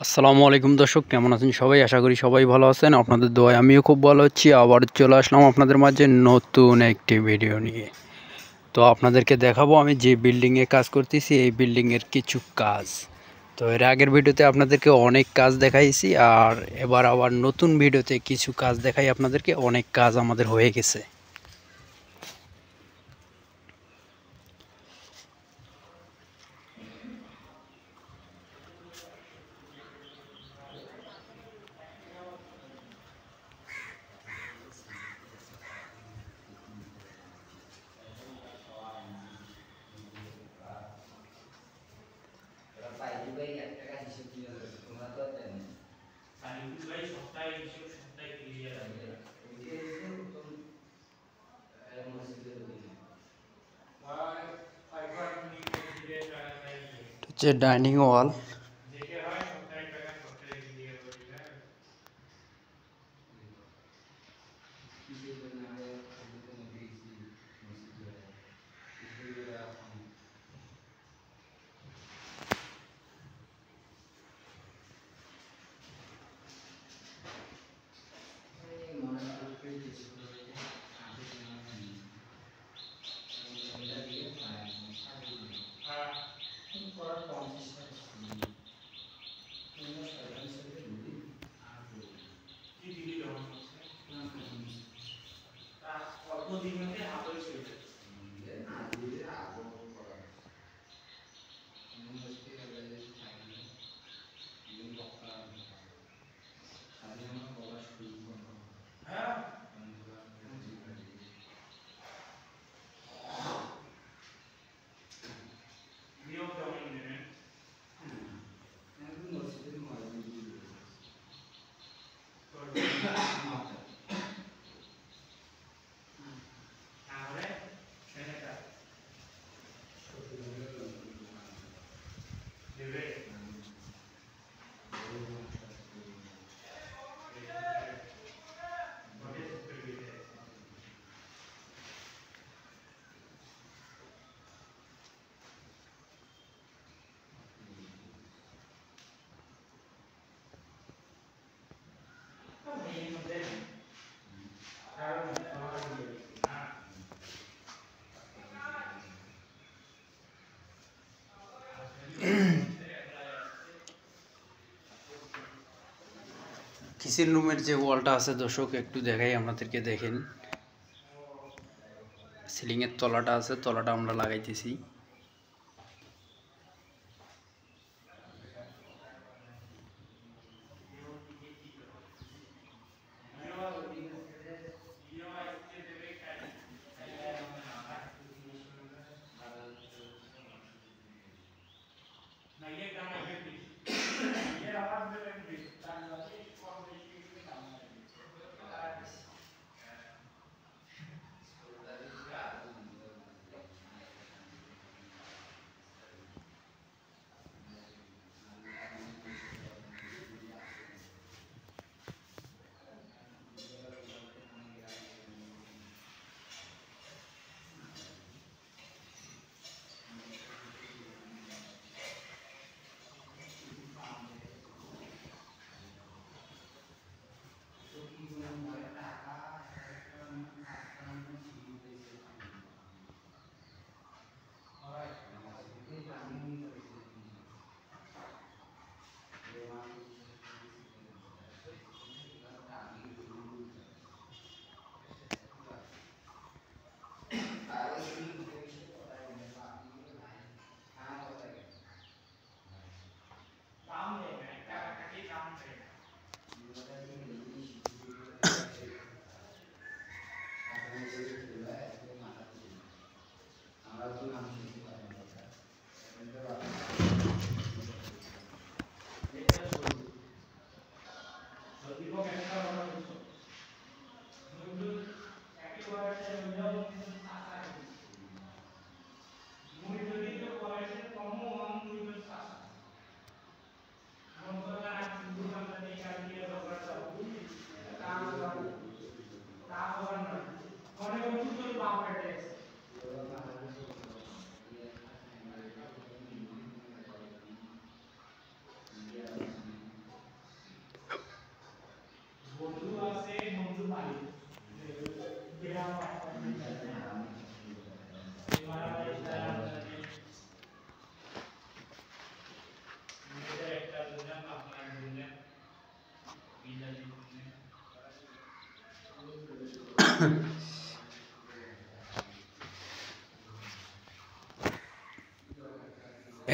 আসসালামু আলাইকুম দর্শক, কেমন আছেন সবাই? আশা করি সবাই ভালো আছেন। আপনাদের দোয়ায় আমিও খুব ভালো আছি। আবার চলে আসলাম আপনাদের মাঝে নতুন একটি ভিডিও নিয়ে। তো আপনাদেরকে দেখাবো আমি যে বিল্ডিংয়ে কাজ করতেছি এই বিল্ডিংয়ের কিছু কাজ। তো এর আগের ভিডিওতে আপনাদেরকে অনেক কাজ দেখাইছি, আর এবার আবার নতুন ভিডিওতে কিছু কাজ দেখাই আপনাদেরকে। অনেক কাজ আমাদের হয়ে গেছে। হচ্ছে ডাইনিং ওয়াল, কিচেন রুমের যে ওয়ালটা আছে দর্শক একটু দেখাই আপনাদেরকে। দেখেন সিলিংয়ের তলাটা আছে, তলাটা আমরা লাগাইতেছি।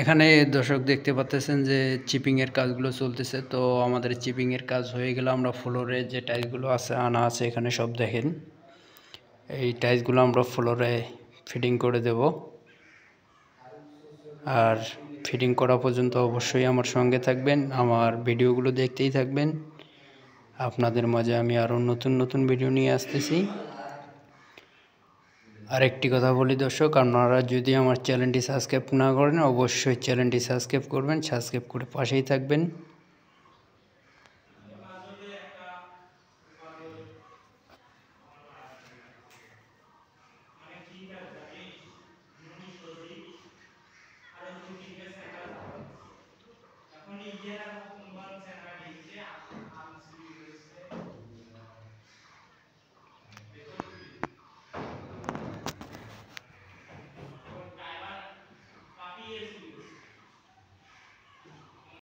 এখানে দর্শক দেখতে পাচ্ছেন যে চিপিংয়ের কাজগুলো চলতেছে। তো আমাদের চিপিংয়ের কাজ হয়ে গেলে আমরা ফ্লোরে যে টাইলসগুলো আছে আনা আছে এখানে সব দেখেন, এই টাইলসগুলো আমরা ফ্লোরে ফিটিং করে দেব। আর ফিটিং করা পর্যন্ত অবশ্যই আমার সঙ্গে থাকবেন, আমার ভিডিওগুলো দেখতেই থাকবেন। আপনাদের মাঝে আমি আরও নতুন নতুন ভিডিও নিয়ে আসতেছি। আরেকটি কথা বলি দর্শক, আপনারা যদি আমার চ্যানেলটি সাবস্ক্রাইব না করেন অবশ্যই চ্যানেলটি সাবস্ক্রাইব করবেন, সাবস্ক্রাইব করে পাশেই থাকবেন।